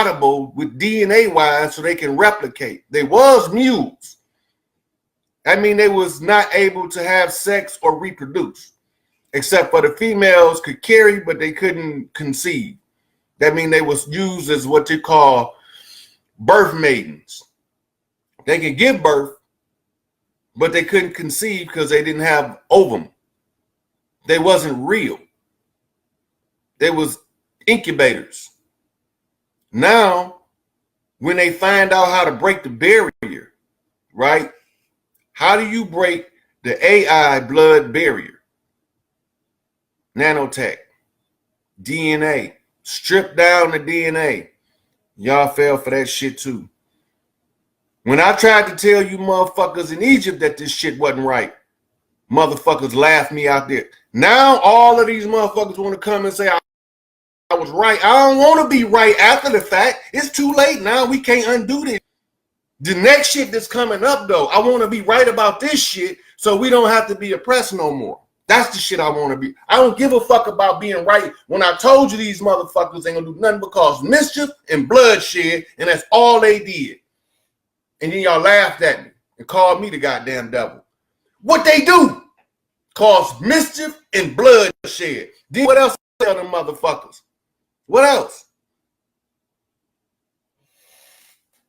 compatible with DNA-wise so they can replicate. They was mules. I mean, they was not able to have sex or reproduce, except for the females could carry, but they couldn't conceive. That means they was used as what they call birth maidens. They could give birth, but they couldn't conceive because they didn't have ovum. They wasn't real. They was incubators. Now, when they find out how to break the barrier, right? How do you break the AI blood barrier? Nanotech, DNA, strip down the DNA. Y'all fell for that shit too. When I tried to tell you motherfuckers in Egypt that this shit wasn't right, motherfuckers laughed me out there. Now all of these motherfuckers want to come and say I was right. I don't want to be right after the fact. It's too late now. We can't undo this. The next shit that's coming up, though, I want to be right about this shit so we don't have to be oppressed no more. That's the shit I want to be. I don't give a fuck about being right when I told you these motherfuckers ain't going to do nothing but cause mischief and bloodshed, and that's all they did. And then y'all laughed at me and called me the goddamn devil. What they do? Cause mischief and bloodshed. Then what else tell them motherfuckers? What else?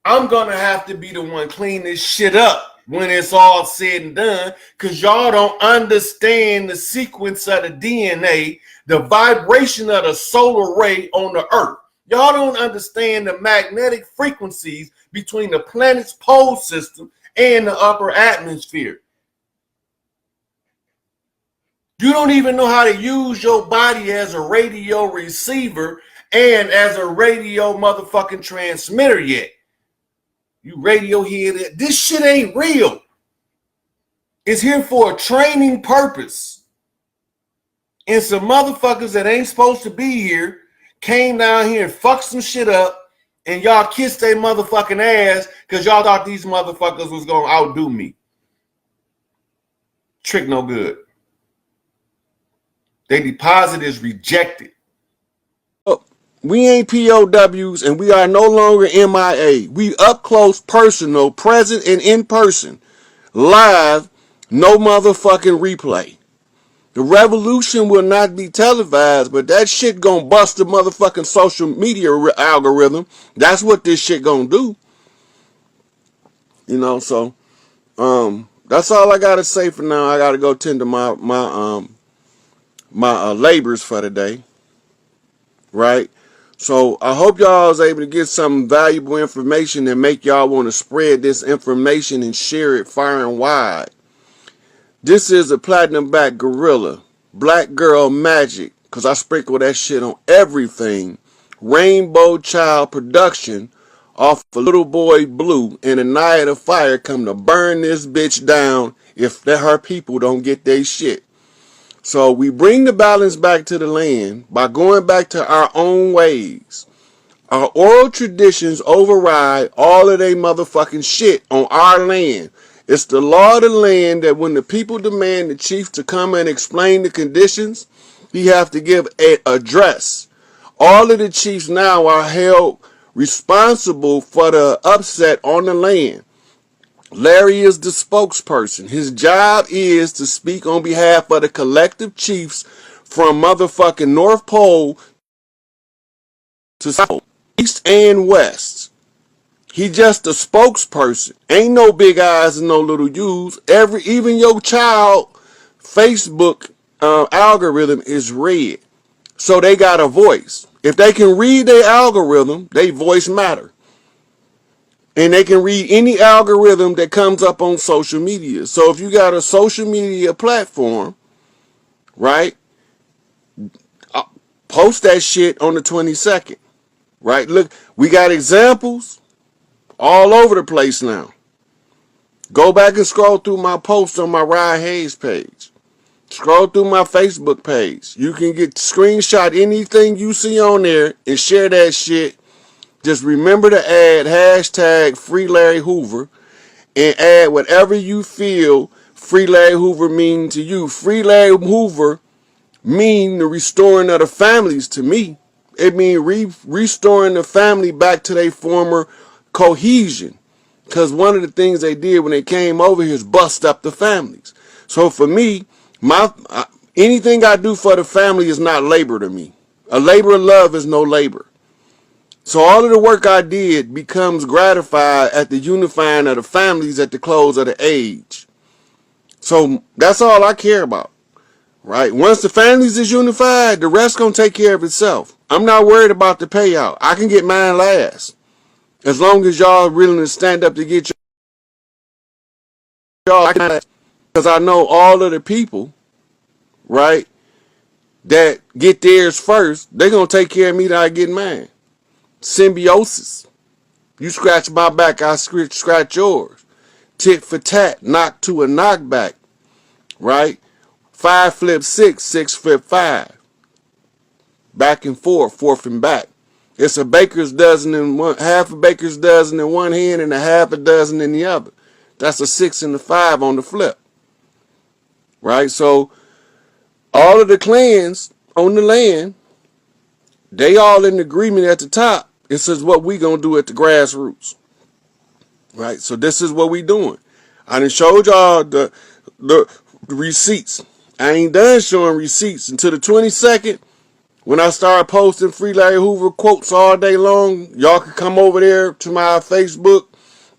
I'm gonna have to be the one clean this shit up when it's all said and done, because y'all don't understand the sequence of the DNA, the vibration of the solar ray on the earth. Y'all don't understand the magnetic frequencies between the planet's pole system and the upper atmosphere. You don't even know how to use your body as a radio receiver and as a radio motherfucking transmitter yet. You radio head, this shit ain't real. It's here for a training purpose. And some motherfuckers that ain't supposed to be here came down here and fucked some shit up, and y'all kissed their motherfucking ass because y'all thought these motherfuckers was going to outdo me. Trick no good. Their deposit is rejected. We ain't POWs and we are no longer MIA. We up close, personal, present, and in person. Live, no motherfucking replay. The revolution will not be televised, but that shit gonna bust the motherfucking social media algorithm. That's what this shit gonna do. You know, so that's all I gotta say for now. I gotta go tend to my labors for the day. Right? So I hope y'all was able to get some valuable information and make y'all want to spread this information and share it far and wide. This is a platinum back gorilla, black girl magic, because I sprinkle that shit on everything. Rainbow Child production off of Little Boy Blue, and a night of fire come to burn this bitch down if her people don't get their shit. So we bring the balance back to the land by going back to our own ways. Our oral traditions override all of they motherfucking shit on our land. It's the law of the land that when the people demand the chief to come and explain the conditions, he have to give an address. All of the chiefs now are held responsible for the upset on the land. Larry is the spokesperson. His job is to speak on behalf of the collective chiefs from motherfucking North Pole to South, East and West. He just a spokesperson. Ain't no big eyes and no little U's. Even your child Facebook algorithm is red. So they got a voice. If they can read their algorithm, their voice matter. And they can read any algorithm that comes up on social media. So if you got a social media platform, right, post that shit on the 22nd, right? Look, we got examples all over the place now. Go back and scroll through my posts on my Ryan Hayes page. Scroll through my Facebook page. You can get screenshot anything you see on there and share that shit. Just remember to add hashtag Free Larry Hoover and add whatever you feel Free Larry Hoover mean to you. Free Larry Hoover mean the restoring of the families to me. It means restoring the family back to their former cohesion. Because one of the things they did when they came over here is bust up the families. So for me, anything I do for the family is not labor to me. A labor of love is no labor. So all of the work I did becomes gratified at the unifying of the families at the close of the age. So that's all I care about, right? Once the families is unified, the rest gonna take care of itself. I'm not worried about the payout. I can get mine last. As long as y'all willing to stand up to get y'all, because I know all of the people, right, that get theirs first, they gonna take care of me that I get mine. Symbiosis. You scratch my back, I scratch yours. Tit for tat, knock to a knockback, right? 5 flip 6, 6 flip 5. Back and forth, forth and back. It's a baker's dozen in one, half a baker's dozen in one hand and a half a dozen in the other. That's a 6 and a 5 on the flip, right? So all of the clans on the land, they all in agreement at the top. It says what we gonna do at the grassroots, right? So this is what we doing. I done showed y'all the receipts. I ain't done showing receipts until the 22nd. When I start posting Free Larry Hoover quotes all day long, y'all can come over there to my Facebook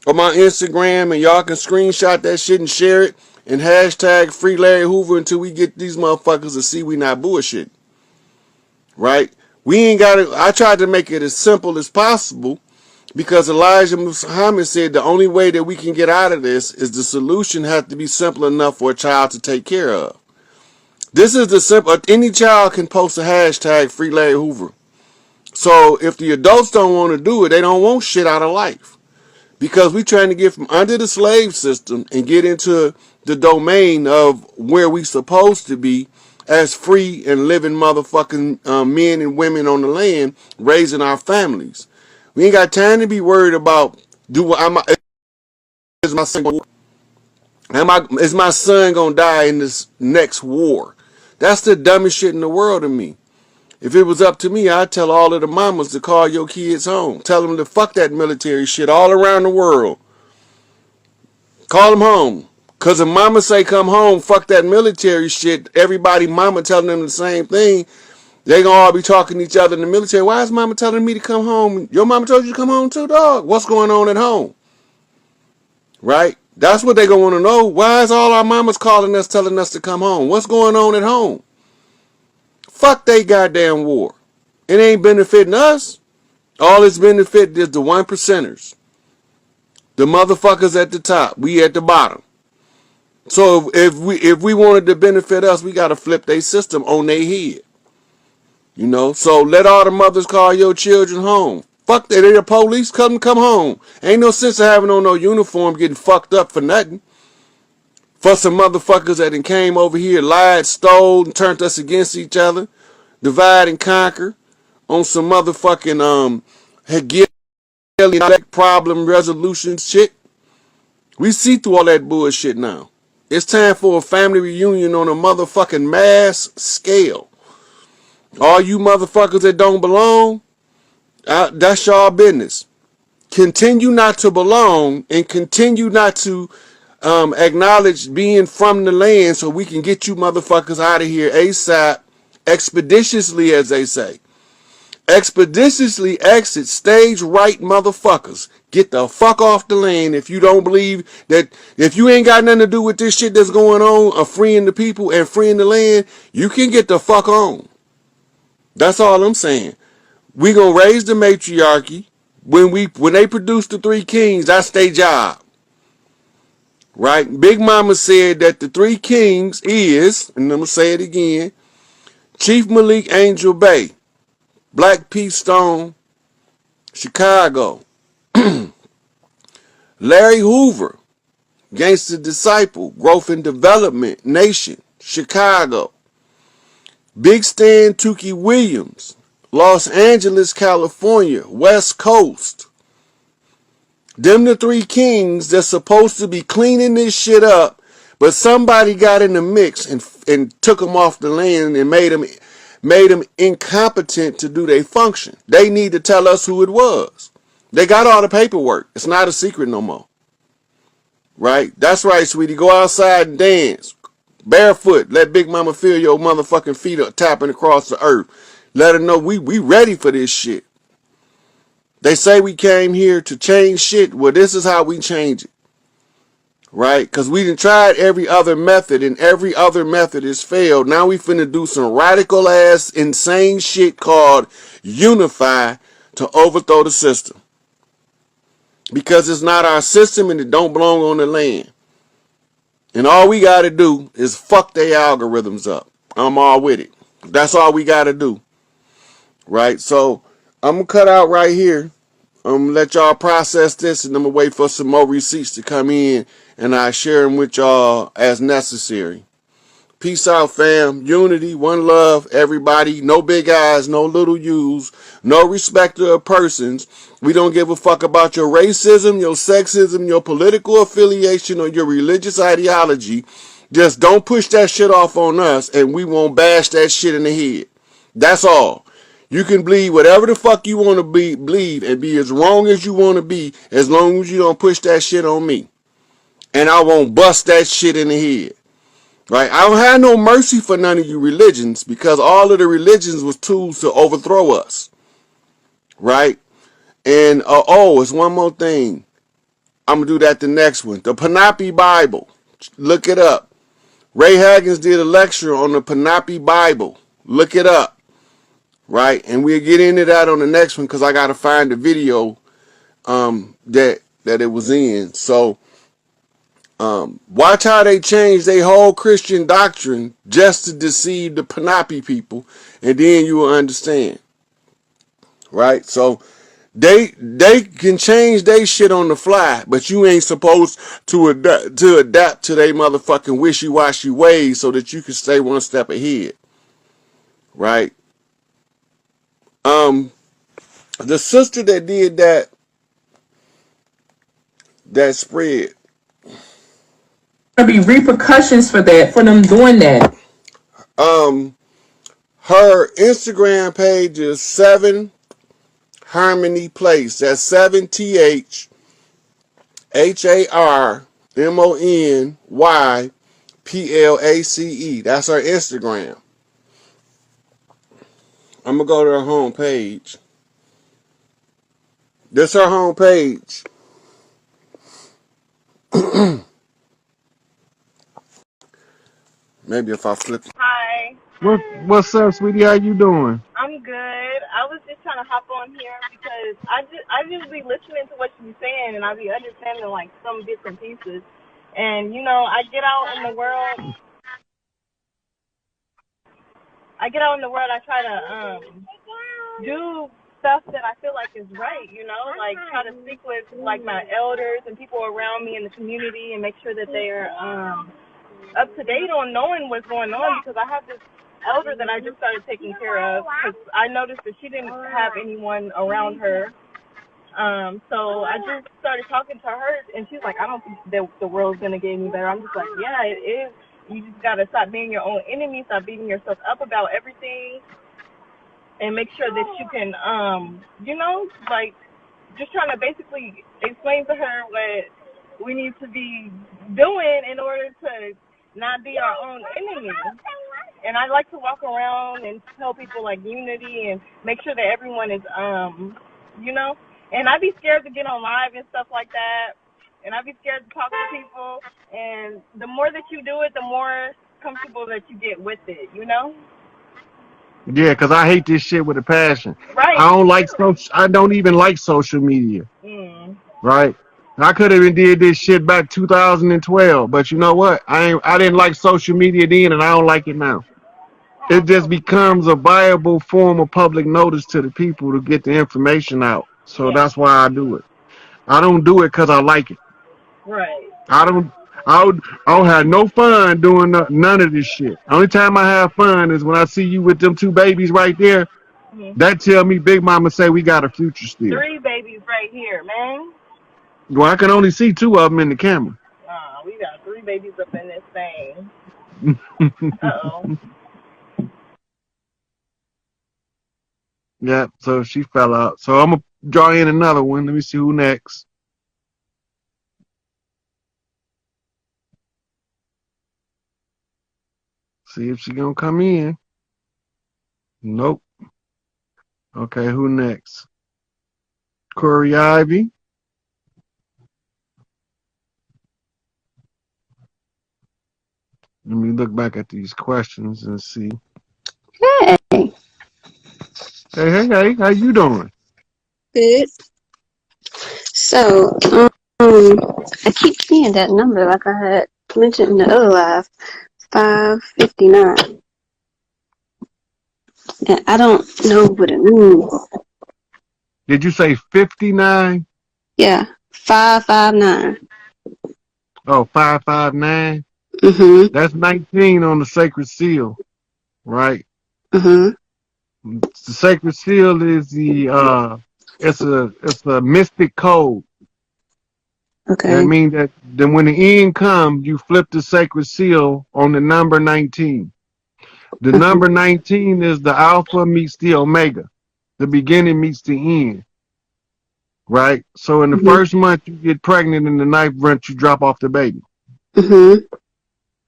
or my Instagram and y'all can screenshot that shit and share it and hashtag Free Larry Hoover until we get these motherfuckers to see we not bullshit. Right? We ain't got to, I tried to make it as simple as possible because Elijah Muhammad said the only way that we can get out of this is the solution has to be simple enough for a child to take care of. This is the simple, any child can post a hashtag Free Larry Hoover. So if the adults don't want to do it, they don't want shit out of life. Because we trying to get from under the slave system and get into the domain of where we supposed to be as free and living motherfucking men and women on the land raising our families. We ain't got time to be worried about is my son is my son gonna die in this next war? That's the dumbest shit in the world to me. If it was up to me, I'd tell all of the mamas to call your kids home. Tell them to fuck that military shit all around the world. Call them home. Because if mama say come home, fuck that military shit, everybody mama telling them the same thing, they gonna all be talking to each other in the military. Why is mama telling me to come home? Your mama told you to come home too, dog. What's going on at home? Right? That's what they gonna want to know. Why is all our mamas calling us, telling us to come home? What's going on at home? Fuck they goddamn war. It ain't benefiting us. All it's benefiting is the 1%ers. The motherfuckers at the top. We at the bottom. So if we wanted to benefit us, we gotta flip their system on their head. You know? So let all the mothers call your children home. Fuck that. They the police. Come home. Ain't no sense of having on no uniform getting fucked up for nothing. For some motherfuckers that done came over here, lied, stole, and turned us against each other. Divide and conquer on some motherfucking Hegelian problem resolution shit. We see through all that bullshit now. It's time for a family reunion on a motherfucking mass scale. All you motherfuckers that don't belong, that's y'all business. Continue not to belong and continue not to acknowledge being from the land so we can get you motherfuckers out of here ASAP, expeditiously, as they say. Expeditiously exit stage right motherfuckers. Get the fuck off the land if you don't believe that, if you ain't got nothing to do with this shit that's going on of freeing the people and freeing the land, you can get the fuck on. That's all I'm saying. We gonna raise the matriarchy. When they produce the three kings, that's their job. Right? Big Mama said that the three kings is, and I'm gonna say it again, Chief Malik Angel Bay, Black P Stone, Chicago, Larry Hoover, Gangster Disciple, Growth and Development Nation, Chicago, Big Stan Tukey Williams, Los Angeles, California, West Coast. Them the three kings that's supposed to be cleaning this shit up, but somebody got in the mix and took them off the land and made them made them incompetent to do their function. They need to tell us who it was. They got all the paperwork. It's not a secret no more. Right? That's right, sweetie. Go outside and dance. Barefoot. Let Big Mama feel your motherfucking feet up tapping across the earth. Let her know we ready for this shit. They say we came here to change shit. Well, this is how we change it. Right? Because we done tried every other method, and every other method has failed. Now we finna do some radical ass insane shit called unify to overthrow the system. Because it's not our system and it don't belong on the land. And all we gotta do is fuck their algorithms up. I'm all with it. That's all we gotta do. Right? So I'm gonna cut out right here. I'm gonna let y'all process this, and I'm gonna wait for some more receipts to come in, and I share them with y'all as necessary. Peace out, fam. Unity, one love, everybody. No big eyes, no little U's, no respecter of persons. We don't give a fuck about your racism, your sexism, your political affiliation, or your religious ideology. Just don't push that shit off on us, and we won't bash that shit in the head. That's all. You can believe whatever the fuck you want to believe and be as wrong as you want to be, as long as you don't push that shit on me. And I won't bust that shit in the head. Right? I don't have no mercy for none of you religions, because all of the religions was tools to overthrow us. Right? And it's one more thing. I'm going to do that the next one. The Panapi Bible. Look it up. Ray Haggins did a lecture on the Panapi Bible. Look it up. Right? And we'll get into that on the next one, because I got to find the video that it was in. So watch how they change their whole Christian doctrine just to deceive the Panapi people, and then you will understand. Right? So they can change their shit on the fly, but you ain't supposed to adapt to their motherfucking wishy-washy ways so that you can stay one step ahead. Right? The sister that did that spread, There'll be repercussions for that, for them doing that. her Instagram page is 7 Harmony Place. That's 7 THARMONYPLACE. That's her Instagram. I'm gonna go to her homepage. This her homepage. Maybe if I flip it. Hi. What's up, sweetie? How you doing? I'm good. I was just trying to hop on here because I just be listening to what you be saying, and I be understanding like some bits and pieces. And you know, I get out in the world. I try to do stuff that I feel like is right. You know, like try to speak with like my elders and people around me in the community and make sure that they are up to date on knowing what's going on, because I have this elder that I just started taking care of because I noticed that she didn't have anyone around her. So I just started talking to her, and she's like, I don't think that the world's going to get any better. I'm just like, yeah, it is. You just got to stop being your own enemy, stop beating yourself up about everything, and make sure that you can, you know, like, just trying to basically explain to her what we need to be doing in order to not be our own enemy. And I like to walk around and tell people like unity and make sure that everyone is, you know, and I'd be scared to get on live and stuff like that. And I'd be scared to talk to people. And the more that you do it, the more comfortable that you get with it, you know? Yeah, because I hate this shit with a passion. Right. I don't even like social media. Mm. Right? I could have did this shit back 2012, but you know what? I didn't like social media then, and I don't like it now. It just becomes a viable form of public notice to the people to get the information out. So Yeah. that's why I do it. I don't do it because I like it. Right. I don't. I don't have no fun doing none of this shit. Only time I have fun is when I see you with them two babies right there. Mm-hmm. That tell me Big Mama say we got a future still. 3 babies right here, man. Well, I can only see 2 of them in the camera. We got 3 babies up in this thing. Uh-oh. Yeah, so she fell out. So I'm gonna draw in another one. Let me see who next. See if she gonna come in. Nope. Okay, who next? Corey Ivy. Let me look back at these questions and see. Hey, Hey, how you doing? good. So, I keep seeing that number like I had mentioned in the other live, 559. And I don't know what it means. Did you say 59? Yeah, 559. Oh, 559? Mm-hmm. That's 19 on the sacred seal, right? Mm-hmm. The sacred seal is it's a mystic code. That Okay. means that then when the end comes, you flip the sacred seal on the number 19. The Uh-huh. number 19 is the alpha meets the omega. The beginning meets the end, right? So in the Mm-hmm. first month you get pregnant, in the ninth month you drop off the baby. Mm-hmm.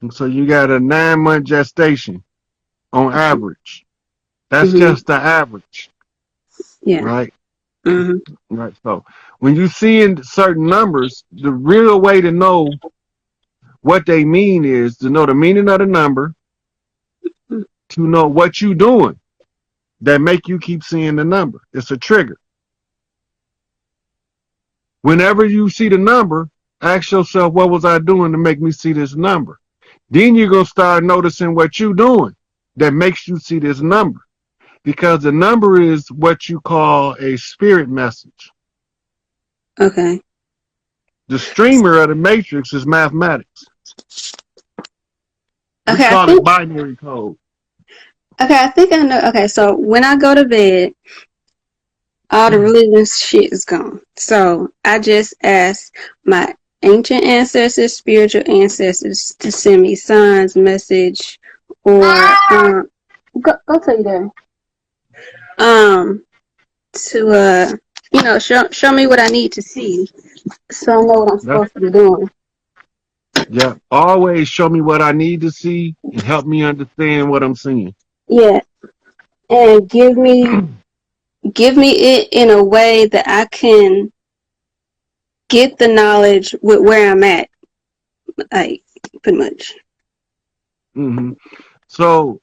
And so you got a 9-month gestation on average. That's Mm-hmm. just the average, Yeah. right? Mm-hmm. Right. So when you see in certain numbers, the real way to know what they mean is to know the meaning of the number, to know what you doing that make you keep seeing the number. It's a trigger. Whenever you see the number, ask yourself, what was I doing to make me see this number? Then you're going to start noticing what you're doing that makes you see this number. Because the number is what you call a spirit message. Okay. The streamer of the matrix is mathematics. We Okay, call it binary code. I think I know. Okay, so when I go to bed, all the religious shit is gone. So I just ask my ancient ancestors, spiritual ancestors to send me signs, message, or go tell you there. To show me what I need to see, so I know what I'm That's, supposed to be doing. yeah. Always show me what I need to see and help me understand what I'm seeing. Yeah, and give me it in a way that I can get the knowledge with where I'm at, like pretty much. hmm So,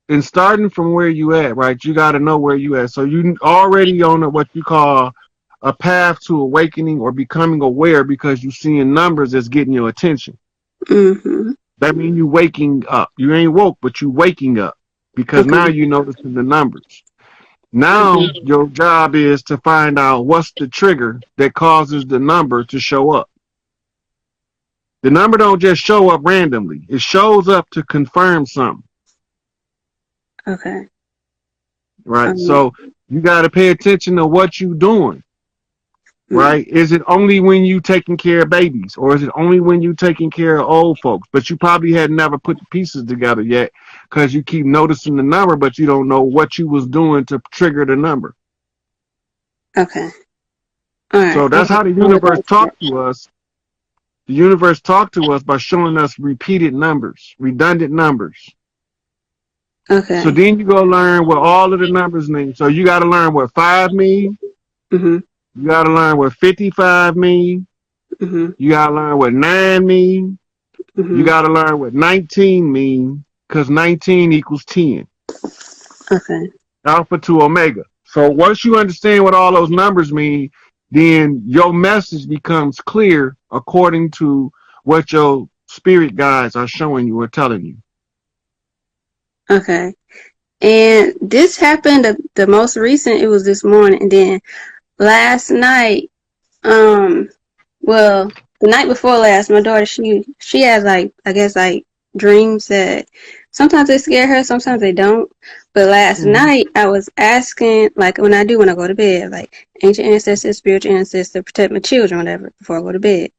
in starting from where you at, right, you got to know where you at. So you already on what you call a path to awakening or becoming aware because you seeing numbers that's getting your attention. Mm-hmm. That means you waking up. You ain't woke, but you waking up because Okay. now you noticing the numbers. Now your job is to find out what's the trigger that causes the number to show up. The number don't just show up randomly. It shows up to confirm something. Okay. Right? So you got to pay attention to what you doing, right? Is it only when you taking care of babies, or is it only when you taking care of old folks? But you probably had never put the pieces together yet because you keep noticing the number, but you don't know what you was doing to trigger the number. Okay. All right. So that's how the universe talked to us. The universe talked to us by showing us repeated numbers, redundant numbers. Okay. So then you go learn what all of the numbers mean. So you got to learn what 5 mean. Mm-hmm. You got to learn what 55 mean. Mm-hmm. You got to learn what 9 mean. Mm-hmm. You got to learn what 19 mean, because 19 equals 10. Okay. Alpha to omega. So once you understand what all those numbers mean, then your message becomes clear according to what your spirit guides are showing you or telling you. Okay. And this happened the most recent, it was this morning. And then last night, well, the night before last, my daughter, she has like, I guess like dreams that sometimes they scare her, sometimes they don't. But last night I was asking, like when I go to bed, like ancient ancestors, spiritual ancestors, protect my children, whatever, before I go to bed.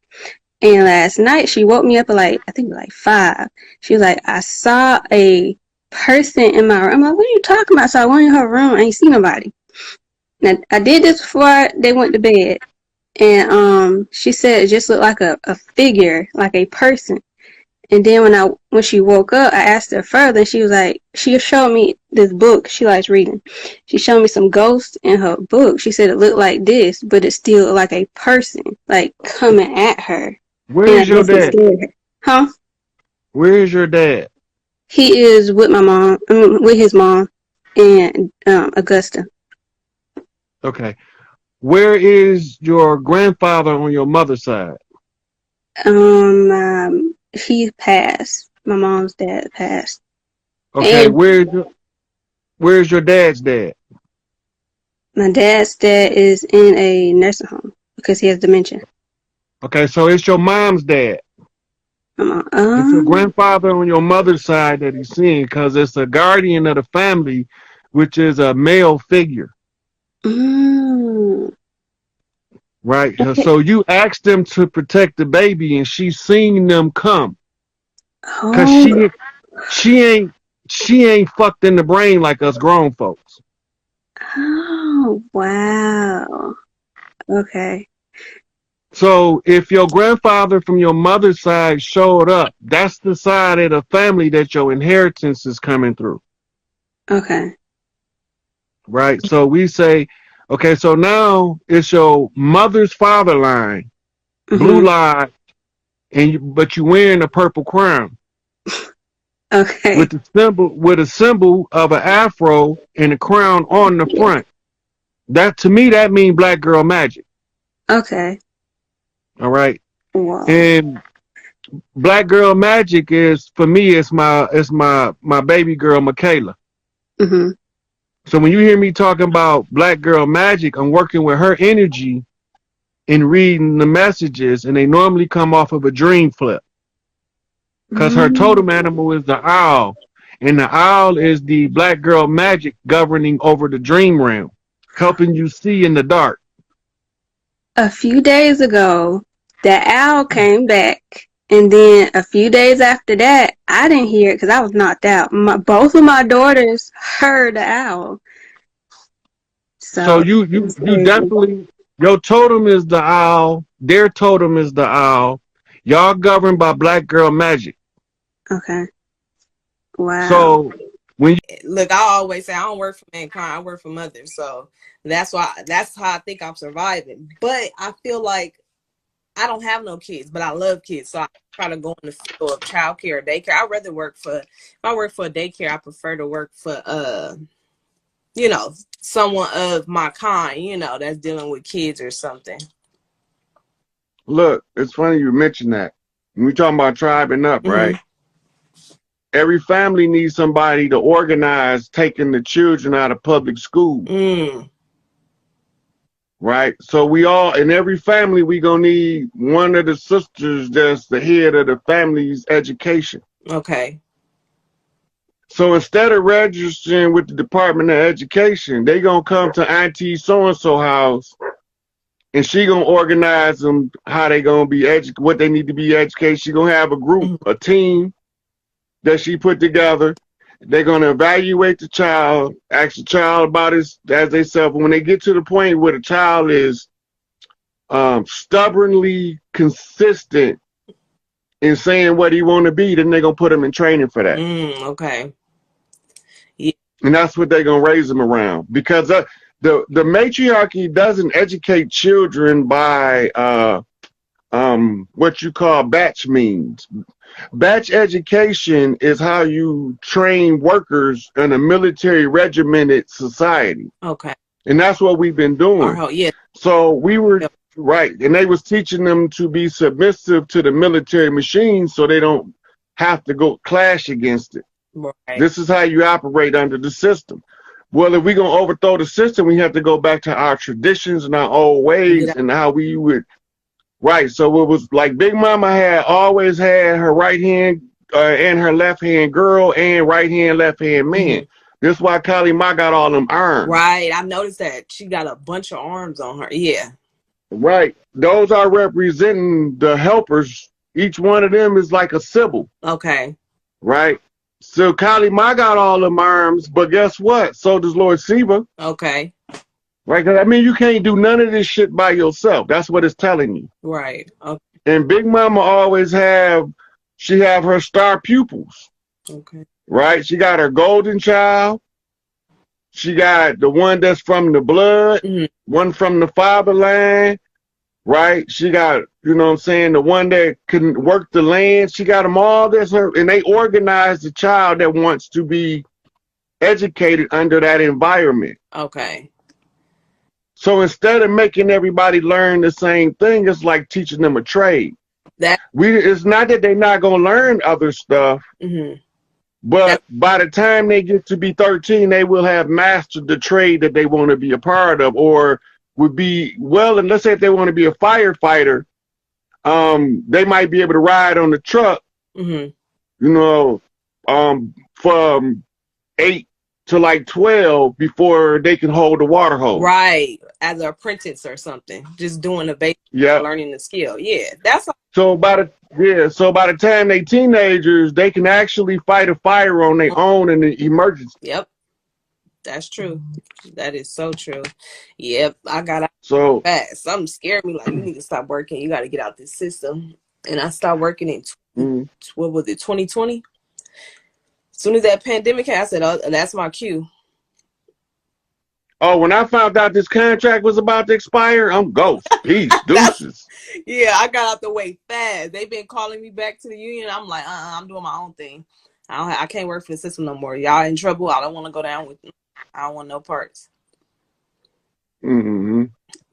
And last night she woke me up at like, I think like 5. She was like, I saw a person in my room. I'm like, what are you talking about? So I went in her room, I ain't see nobody. Now, I did this before they went to bed, and she said it just looked like a figure, like a person. And then when she woke up, I asked her further, and she was like, she showed me this book she likes reading. She showed me some ghosts in her book. She said it looked like this, but it's still like a person, like coming at her. Where And I is your guess it dad? scared her. Huh? Where is your dad? He is with my mom, with his mom and Augusta. Okay. Where is your grandfather on your mother's side? He passed. My mom's dad passed. Okay. And Where's your dad's dad? my dad's dad is in a nursing home because he has dementia. Okay, so it's your mom's dad. My It's your mom, grandfather on your mother's side that he's seeing because it's a guardian of the family, which is a male figure, mm, right? okay. So you asked them to protect the baby, and she's seen them come because Oh, she ain't she ain't fucked in the brain like us grown folks. oh, wow. Okay. So if your grandfather from your mother's side showed up, that's the side of the family that your inheritance is coming through. Okay. Right. So we say, okay, so now it's your mother's father line, blue Mm-hmm. line, but you wearing a purple crown Okay. with a symbol of an afro and a crown on the Yeah. front. That to me that means black girl magic. Okay. All right. Wow. And black girl magic is for me it's my baby girl Michaela. Mm-hmm. So when you hear me talking about black girl magic, I'm working with her energy and reading the messages, and they normally come off of a dream flip because her Mm, totem animal is the owl, and the owl is the black girl magic governing over the dream realm, helping you see in the dark. a few days ago, the owl came back, and then a few days after that, I didn't hear it because I was knocked out. Both of my daughters heard the owl, So so you it's you crazy. definitely your totem is the owl, their totem is the owl. Y'all governed by black girl magic. Okay. Wow. So when Look, I always say I don't work for mankind, I work for mothers. So that's how I think I'm surviving. But I feel like I don't have no kids, but I love kids. So I try to go in the field of childcare or daycare. I'd rather work for if I work for a daycare, I prefer to work for you know, someone of my kind, you know, that's dealing with kids or something. look, it's funny you mentioned that. When we talking about tribing up, right? Mm-hmm. Every family needs somebody to organize taking the children out of public school, Mm. right? So we all, in every family, we gonna need one of the sisters that's the head of the family's education. Okay. So instead of registering with the Department of Education, they gonna come to Auntie so-and-so house, and she gonna organize them how they gonna be what they need to be educated. She gonna have a group, Mm-hmm. a team that she put together. They're gonna evaluate the child, ask the child about it as they self. When they get to the point where the child is stubbornly consistent in saying what he want to be, then they're gonna put him in training for that. Okay. Yeah. And that's what they're gonna raise them around, because the matriarchy doesn't educate children by what you call batch means. Batch education is how you train workers in a military regimented society, Okay. and that's what we've been doing. Yeah. So we were Yep. right, and they was teaching them to be submissive to the military machine, so they don't have to go clash against it. Right. This is how you operate under the system. Well, if we're gonna overthrow the system, we have to go back to our traditions and our old ways and how we would. Right, so it was like Big Mama had always had her right hand and her left hand girl and right hand, left hand man. Mm-hmm. This is why Kali Ma got all them arms. Right, I noticed that she got a bunch of arms on her. Yeah. Right, those are representing the helpers. Each one of them is like a symbol. Okay. Right, so Kali Ma got all them arms, but guess what? So does Lord Siva. Okay. Right? 'Cause I mean, you can't do none of this shit by yourself. That's what it's telling you. Right. Okay. And Big Mama always she have her star pupils, Okay. right? She got her golden child. She got the one that's from the blood, one from the father line, right? She got, you know what I'm saying, the one that can work the land. She got them all. And they organize the child that wants to be educated under that environment. Okay. So instead of making everybody learn the same thing, it's like teaching them a trade. It's not that they're not gonna learn other stuff, but by the time they get to be 13, they will have mastered the trade that they want to be a part of, or would be well. And let's say if they want to be a firefighter, they might be able to ride on the truck, you know, from 8 to like 12 before they can hold the water hose. Right, as an apprentice or something, just doing the basic, learning the skill. Yeah, that's so by the time they teenagers, they can actually fight a fire on their own in the emergency. Yep, that's true. That is so true. Yep, I got out so fast. Something scared me. Like, you need to stop working. You got to get out this system. And I stopped working in what was it, 2020? As soon as that pandemic hit, I said, "Oh, that's my cue." Oh, when I found out this contract was about to expire, I'm ghost. Peace, deuces. Yeah, I got out the way fast. They've been calling me back to the union. I'm like, I'm doing my own thing. I can't work for the system no more. Y'all in trouble. I don't want to go down with them. I don't want no parts.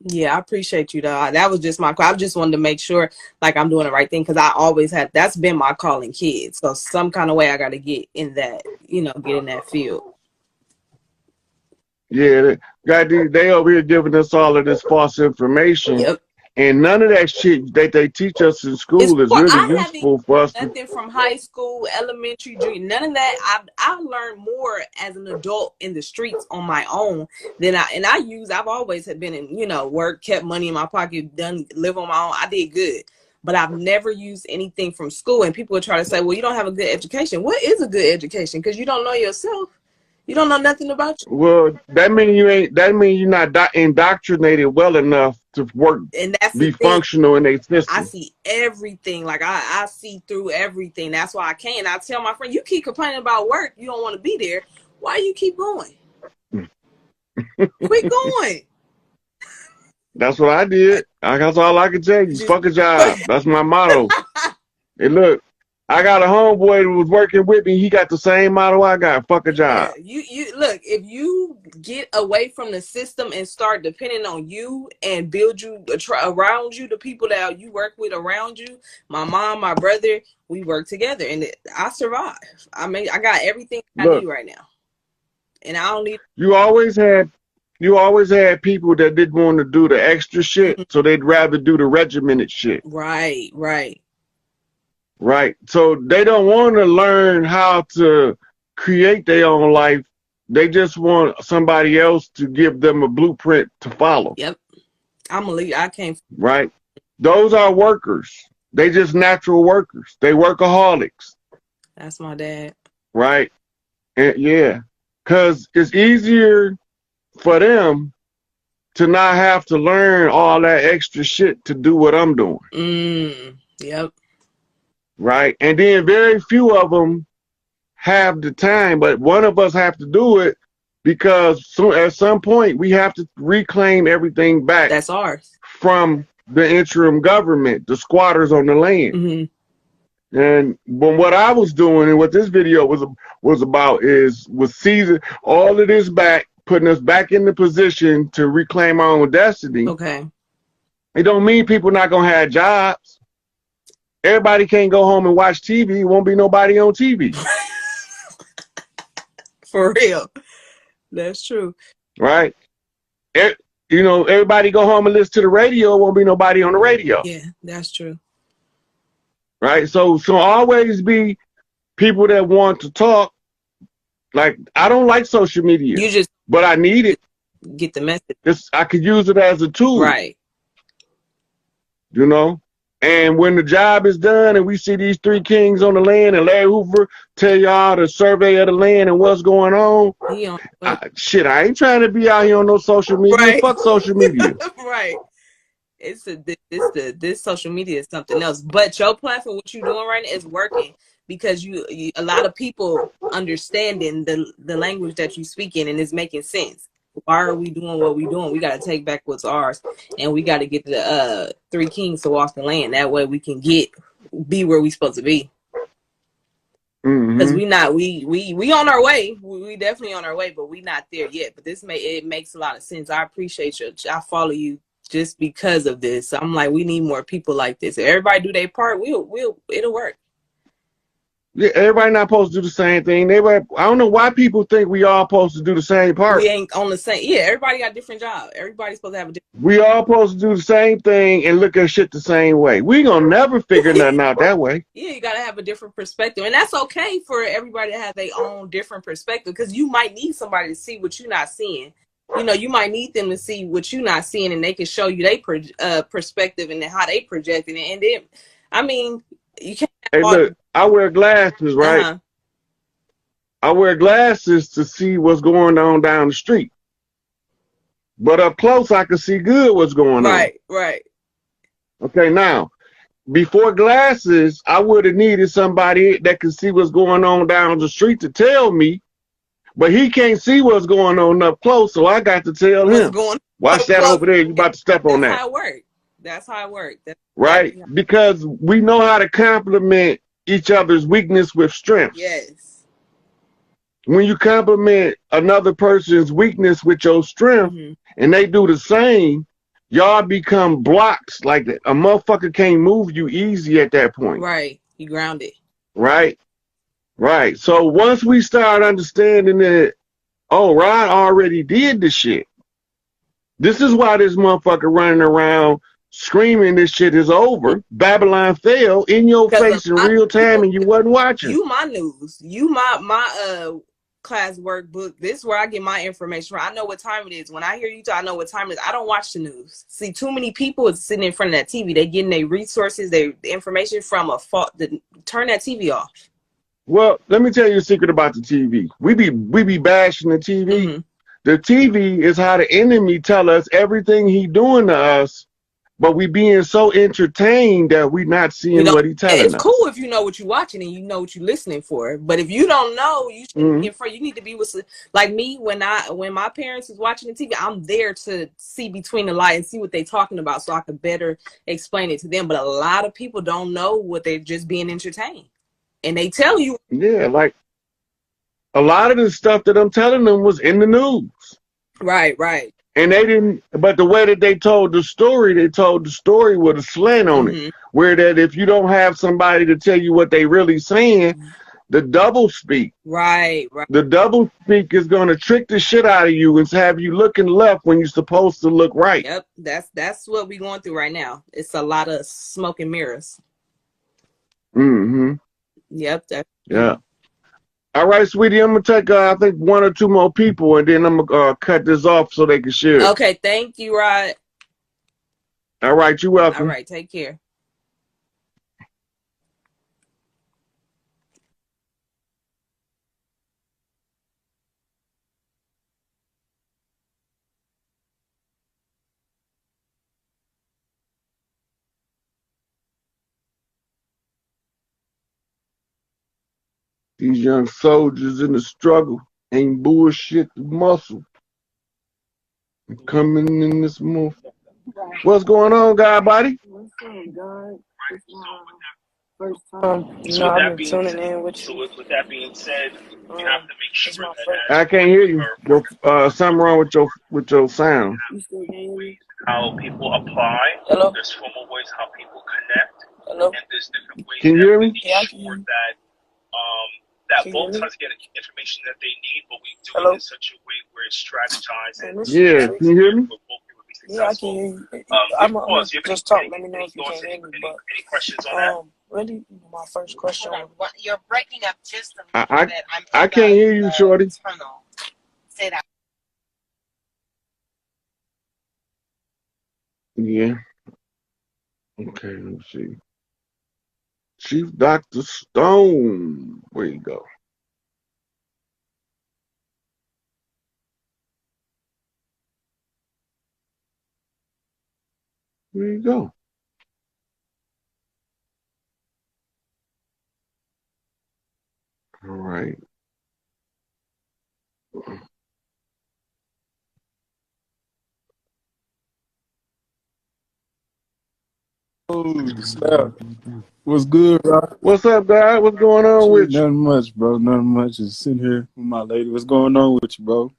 Yeah, I appreciate you, though. That was just I just wanted to make sure, like, I'm doing the right thing, because I always that's been my calling, kids. So some kind of way I got to get in that, get in that field. Yeah, they over here giving us all of this false information. Yep. And none of that shit that they teach us in school is really useful for us. Nothing from high school, elementary, junior, none of that. I learned more as an adult in the streets on my own than I've always have been in, work, kept money in my pocket, live on my own. I did good. But I've never used anything from school. And people would try to say, well, you don't have a good education. What is a good education? Because you don't know yourself. You don't know nothing about you. Well, that means you're not indoctrinated well enough to work and that's be functional in a system. I see everything. Like I see through everything. That's why I can't. I tell my friend, you keep complaining about work, you don't want to be there. Why you keep going? Quit going. That's what I did. That's all I can tell you. Fuck a job. That's my motto. And look, I got a homeboy who was working with me. He got the same motto I got. Fuck a job. Yeah, you look, if you get away from the system and start depending on you and build you around you, the people that you work with around you, my mom, my brother, we work together and I survive. I mean, I got everything I need right now. And I don't need. You always had people that didn't want to do the extra shit, so they'd rather do the regimented shit. Right. Right. So they don't want to learn how to create their own life. They just want somebody else to give them a blueprint to follow. Yep. I'm a leader. I can't. Right. Those are workers. They just natural workers. They workaholics. That's my dad. Right. And yeah. Because it's easier for them to not have to learn all that extra shit to do what I'm doing. Yep. Right. And then very few of them have the time, but one of us have to do it because at some point we have to reclaim everything back. That's ours. From the interim government, the squatters on the land. And what I was doing and what this video was about was seizing all of this back, putting us back in the position to reclaim our own destiny. Okay. It don't mean people not gonna have jobs. Everybody can't go home and watch TV. Won't be nobody on TV. For real. That's true. Right. Everybody go home and listen to the radio. Won't be nobody on the radio. Yeah, that's true. Right. So always be people that want to talk. Like, I don't like social media. But I need it. Get the message. I could use it as a tool. Right. And when the job is done and we see these three kings on the land and Larry Hoover tell y'all the survey of the land and what's going on, He on shit, I ain't trying to be out here on no social media. right, Fuck social media. right. It's this social media is something else. But your platform, what you're doing right now, is working because you a lot of people understanding the language that you speak in, and it's making sense. Why are we doing what we doing? We got to take back what's ours, and we got to get the three kings to walk the land. That way, we can be where we supposed to be. Because we not we on our way. We definitely on our way, but we not there yet. But it makes a lot of sense. I appreciate you. I follow you just because of this. I'm like, we need more people like this. If everybody do their part, it'll work. Yeah, everybody not supposed to do the same thing. I don't know why people think we all supposed to do the same part. We ain't on the same. Yeah, everybody got a different job. Everybody's supposed to have a different. We all supposed to do the same thing and look at shit the same way. We gonna never figure nothing out that way. Yeah, you gotta have a different perspective, and that's okay for everybody to have their own different perspective. Because you might need somebody to see what you're not seeing. You know, you might need them to see what you're not seeing, and they can show you their perspective and how they projecting it. And then, I mean, you can't. Hey, look, I wear glasses, right? I wear glasses to see what's going on down the street. But up close, I can see good what's going on. Right. Okay, now, before glasses, I would have needed somebody that could see what's going on down the street to tell me, but he can't see what's going on up close, so I got to tell him. Watch that over there, you about to step on that. That's how it works. That's how it works. Right? Because we know how to complement each other's weakness with strength. Yes. When you complement another person's weakness with your strength, and they do the same, y'all become blocks. Like that. A motherfucker can't move you easy at that point. Right. You grounded. Right. Right. So once we start understanding that, oh, Rod already did the shit. This is why this motherfucker running around screaming this shit is over. Babylon fell in your face in real time and you wasn't watching. You my news. You my class workbook. This is where I get my information from. I know what time it is. When I hear you talk, I know what time it is. I don't watch the news. See, too many people is sitting in front of that TV. They getting their resources, the information from turn that TV off. Well, let me tell you a secret about the TV. We be bashing the TV. The TV is how the enemy tell us everything he doing to us, but we being so entertained that we not seeing what he telling us. It's cool if you know what you're watching and you know what you're listening for. But if you don't know, you should be in front. You need to be with, like me, when my parents is watching the TV, I'm there to see between the light and see what they're talking about so I can better explain it to them. But a lot of people don't know what they're just being entertained. And they tell you. Yeah, like a lot of the stuff that I'm telling them was in the news. Right. And they didn't, but the way that they told the story with a slant on it. Where that if you don't have somebody to tell you what they really saying, the double speak. Right. The double speak is going to trick the shit out of you and have you looking left when you're supposed to look right. Yep, that's what we're going through right now. It's a lot of smoke and mirrors. Yep. Yeah. All right, sweetie, I'm going to take, I think, one or two more people, and then I'm going to cut this off so they can share. Okay, thank you, Rod. All right, you're welcome. All right, take care. These young soldiers in the struggle ain't bullshit the muscle. Coming in this move. What's going on, God Body? What's up, God? It's my first time. I've been tuning in with you. So with that being said, you have to make sure that I can't hear you. Something wrong with your sound. You still can hear me? how people apply. Hello? There's formal ways how people connect. Hello? And there's different ways Can you hear me? Yeah, I can hear you. that Can you both hear me? sides get information that they need, but we do Hello? it in such a way where it's strategized and Yeah, can you hear me? where both people be Yeah, I can successful. hear you. I'm just talk. Let me know if you can't hear me. But any questions on that? really, my first question. You're breaking up just a little bit. I can't hear you, shorty. Tunnel. Say that. Yeah. Okay, let me see. Chief Dr. Stone. Where you go? Where you go? All right. Oh, snap. What's good, bro? What's up, guy? What's going on Shit, with you? nothing much, bro. Nothing much. Just sitting here with my lady. What's going on with you, bro?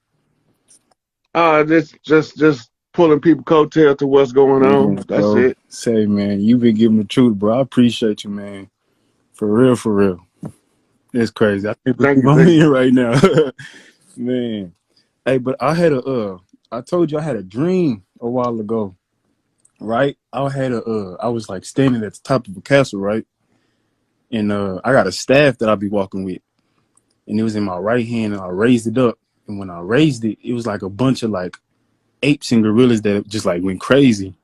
Just pulling people coattail to what's going on. Man, That's bro. it. Say, man, you been giving the truth, bro. I appreciate you, man. For real, for real. It's crazy. I can't Thank believe you, I'm thank you. here right now. Man. Hey, but I had I told you I had a dream a while ago, right? I was like standing at the top of a castle, right? And I got a staff that I'll be walking with. And it was in my right hand, and I raised it up. And when I raised it, it was like a bunch of like apes and gorillas that just like went crazy.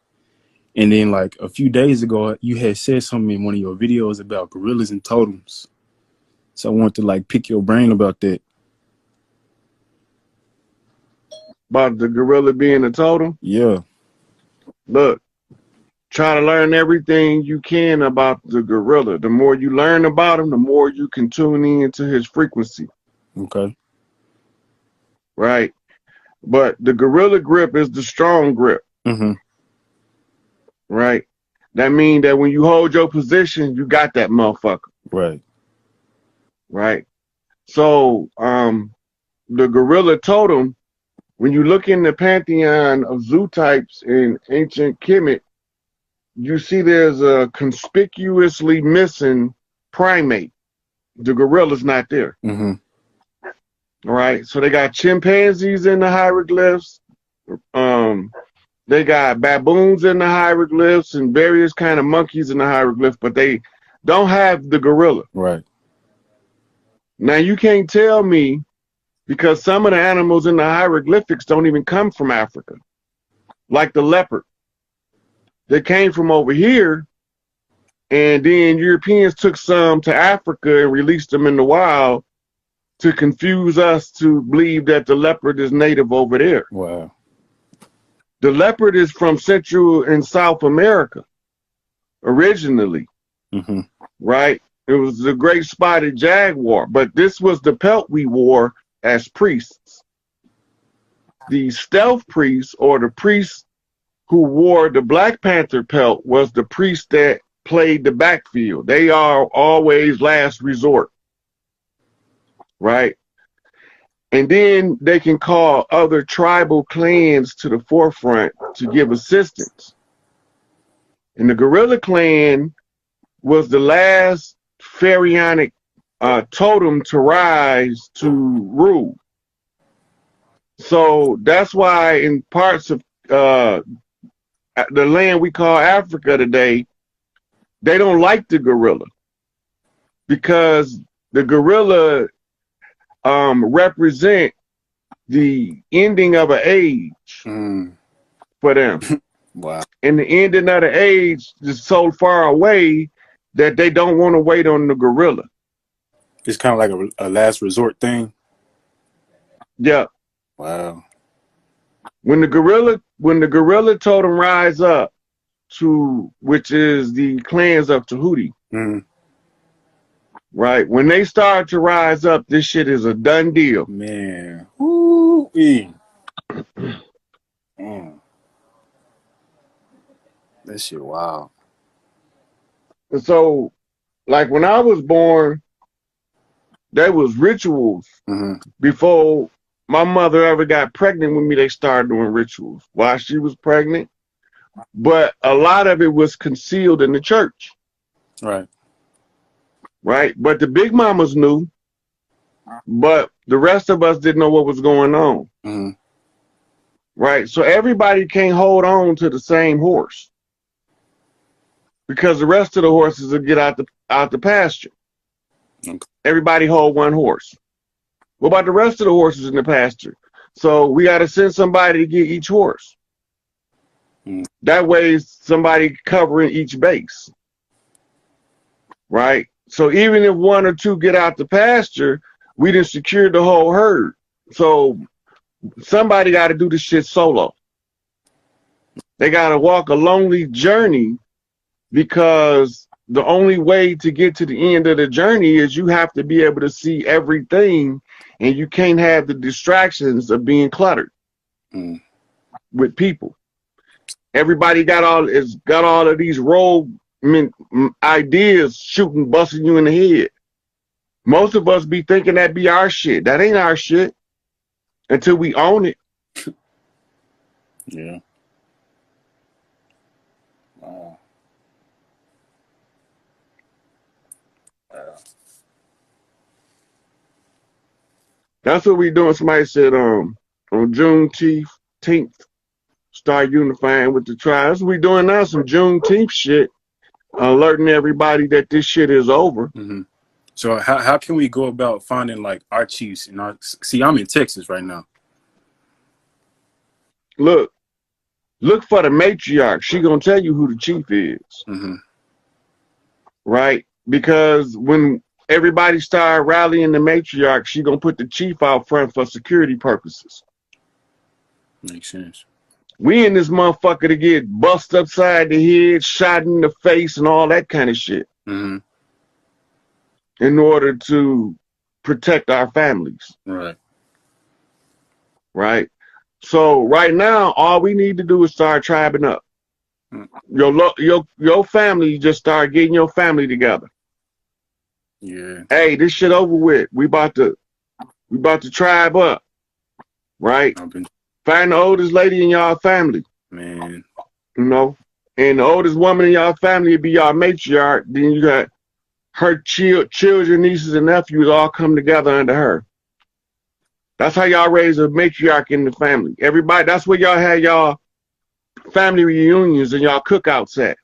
And then like a few days ago, you had said something in one of your videos about gorillas and totems. So I wanted to like pick your brain about that. About the gorilla being a totem. Yeah. Look, try to learn everything you can about the gorilla. The more you learn about him, the more you can tune in to his frequency. Okay. Right? But the gorilla grip is the strong grip. Mm-hmm. Right? That means that when you hold your position, you got that motherfucker. Right. Right? So the gorilla totem, when you look in the pantheon of zoo types in ancient Kemet, you see there's a conspicuously missing primate. The gorilla's not there. Mm-hmm. All right. So they got chimpanzees in the hieroglyphs. They got baboons in the hieroglyphs and various kind of monkeys in the hieroglyphs, but they don't have the gorilla. Right. Now you can't tell me, because some of the animals in the hieroglyphics don't even come from Africa, like the leopard. They came from over here, and then Europeans took some to Africa and released them in the wild to confuse us to believe that the leopard is native over there. Wow. The leopard is from Central and South America originally, Mm-hmm. right? It was the great spotted jaguar, but this was the pelt we wore as priests. The stealth priests, or the priests who wore the Black Panther pelt, was the priest that played the backfield. They are always last resort, right? And then they can call other tribal clans to the forefront to give assistance. And the gorilla clan was the last pharaonic totem to rise to rule. So that's why in parts of the land we call Africa today, they don't like the gorilla, because the gorilla represent the ending of an age for them. Wow. And the ending of the age is so far away that they don't want to wait on the gorilla. It's kind of like a last resort thing. Yeah. Wow. When the gorilla totem rise up to, which is the clans of Tahuti, right? When they start to rise up, this shit is a done deal. Man. Ooh-wee. Man. That shit wow. And so, like when I was born, there was rituals before my mother ever got pregnant with me. They started doing rituals while she was pregnant, but a lot of it was concealed in the church. Right. Right. But the big mamas knew, but the rest of us didn't know what was going on. Right. So everybody can't hold on to the same horse, because the rest of the horses will get out the pasture. Okay. Everybody hold one horse. What about the rest of the horses in the pasture? So we got to send somebody to get each horse. That way somebody covering each base. Right? So even if one or two get out the pasture, we done secured the whole herd. So somebody got to do this shit solo. They got to walk a lonely journey, because the only way to get to the end of the journey is you have to be able to see everything, and you can't have the distractions of being cluttered with people. Everybody got all of these rogue ideas shooting, busting you in the head. Most of us be thinking that be our shit. That ain't our shit until we own it. Yeah. Wow. That's what we doing. Somebody said on Juneteenth, start unifying with the tribes. We doing now some Juneteenth shit, alerting everybody that this shit is over. So how can we go about finding like our chiefs and our? See, I'm in Texas right now. Look for the matriarch. She gonna tell you who the chief is. Right? Because when everybody start rallying the matriarch, she gonna put the chief out front for security purposes. Makes sense. We in this motherfucker to get bust upside the head, shot in the face, and all that kind of shit. In order to protect our families. Right? So right now, all we need to do is start tribing up. Your family, just start getting your family together. Yeah. Hey, this shit over with. We about to tribe up. Right? Find the oldest lady in y'all family. Man. You know? And the oldest woman in y'all family would be y'all matriarch. Then you got her children, nieces, and nephews all come together under her. That's how y'all raise a matriarch in the family. Everybody, that's where y'all had y'all family reunions and y'all cookouts at.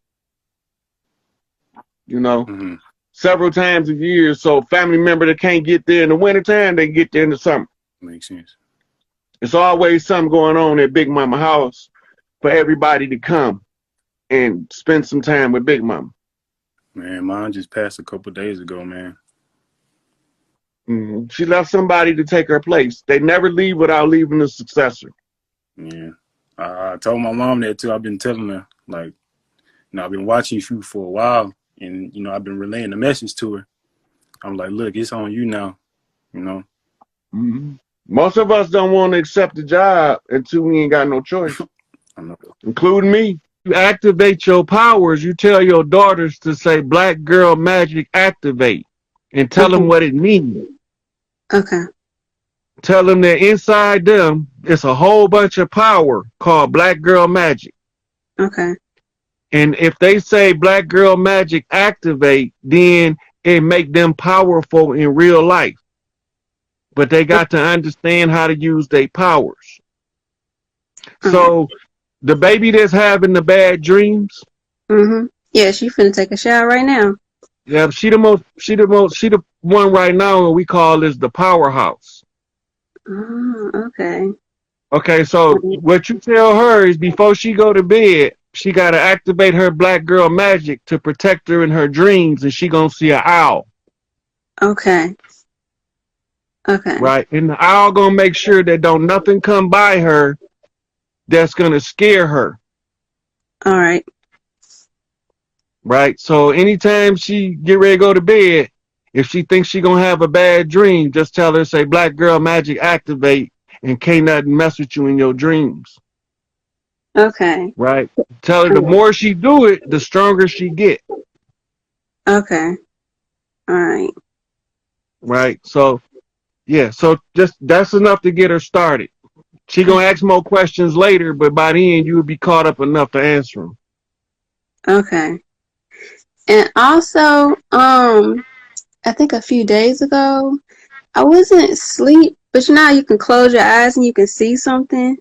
You know? Several times a year, so family member that can't get there in the wintertime, they get there in the summer. Makes sense. It's always something going on at Big Mama house for everybody to come and spend some time with Big Mama. Man, mine just passed a couple days ago, man. She left somebody to take her place. They never leave without leaving a successor. Yeah. I told my mom that too. I've been telling her, like, I've been watching you for a while, and, I've been relaying the message to her. I'm like, look, it's on you now, Most of us don't want to accept the job until we ain't got no choice, including me. You activate your powers. You tell your daughters to say Black Girl Magic Activate and tell them what it means. Okay. Tell them that inside them, it's a whole bunch of power called Black Girl Magic. Okay. And if they say Black Girl Magic Activate, then it make them powerful in real life. But they got to understand how to use their powers. So the baby that's having the bad dreams. Yeah, she finna take a shower right now. Yeah, she the one right now, and we call this the powerhouse. Okay. Okay, so what you tell her is before she go to bed, she got to activate her Black Girl Magic to protect her in her dreams, and she gonna see an owl. Okay. Right, and the owl gonna make sure that don't nothing come by her that's gonna scare her. All right. Right, so anytime she get ready to go to bed, if she thinks she gonna have a bad dream, just tell her, say Black Girl Magic Activate, and can't nothing mess with you in your dreams. Okay. Right, tell her the more she do it, the stronger she get. Okay. All right. Right, so yeah, so just that's enough to get her started. She gonna ask more questions later, but by then you will be caught up enough to answer them. Okay. And also, I think a few days ago, I wasn't asleep, but how you can close your eyes and you can see something.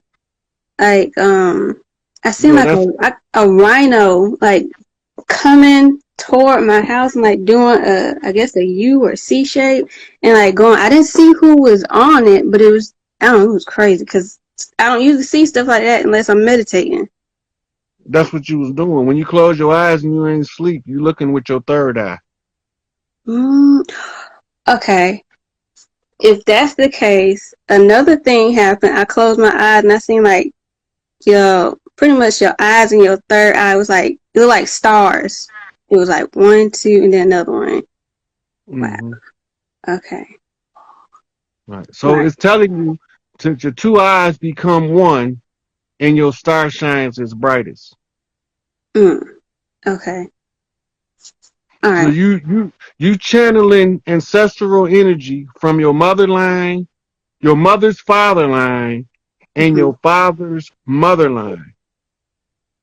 Like, I seen like a rhino like coming toward my house and like doing I guess a U or C shape and like going. I didn't see who was on it, but it was, I don't know, it was crazy because I don't usually see stuff like that unless I'm meditating. That's what you was doing. When you close your eyes and you ain't sleep, you looking with your third eye. Okay. If that's the case, another thing happened. I closed my eyes and I seen like pretty much your eyes and your third eye was like, it was like stars. It was like 1, 2, and then another one. Wow. Okay. Right. So it's telling you that your two eyes become one and your star shines its brightest. Okay. All right. So you channeling ancestral energy from your mother line, your mother's father line, and your father's mother line.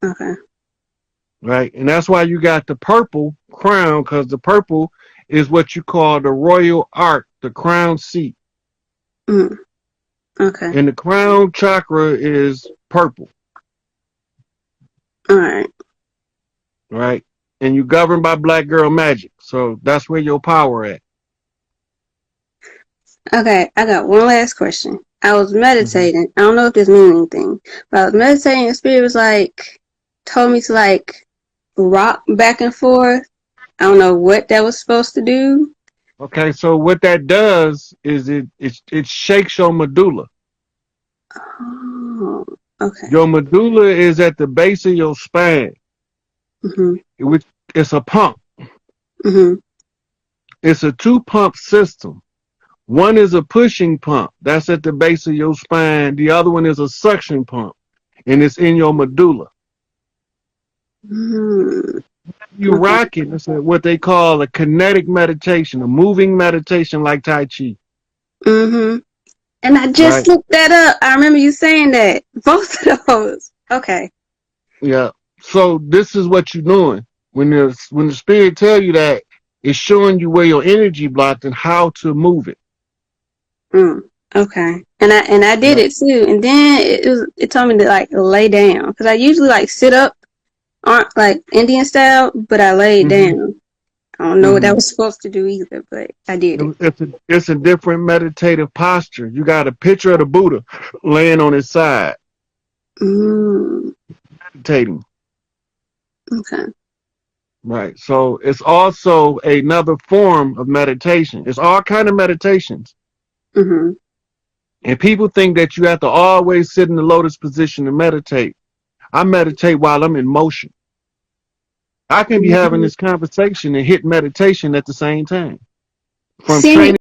Okay. Right. And that's why you got the purple crown, because the purple is what you call the royal ark, the crown seat. Okay. And the crown chakra is purple. All right. Right. And you governed by black girl magic. So that's where your power at. Okay. I got one last question. I was meditating. I don't know if this means anything, but I was meditating and spirit was like, told me to like rock back and forth. I don't know what that was supposed to do. Okay, so what that does is it shakes your medulla. Oh, okay. Your medulla is at the base of your spine, which it's a pump. It's a 2-pump system. One is a pushing pump. That's at the base of your spine. The other one is a suction pump, and it's in your medulla. You rock it. It's what they call a kinetic meditation, a moving meditation like Tai Chi. And I just looked that up. I remember you saying that. Both of those. Okay. Yeah. So this is what you're doing. When the spirit tell you that, it's showing you where your energy blocked and how to move it. Okay. And I did it too. And then it told me to like lay down because I usually like sit up, like Indian style, but I laid down. I don't know what that was supposed to do either, but I did it. It's a different meditative posture. You got a picture of the Buddha laying on his side, meditating. Okay. Right. So it's also another form of meditation. It's all kind of meditations. And people think that you have to always sit in the lotus position to meditate. I meditate while I'm in motion. I can be having this conversation and hit meditation at the same time. From training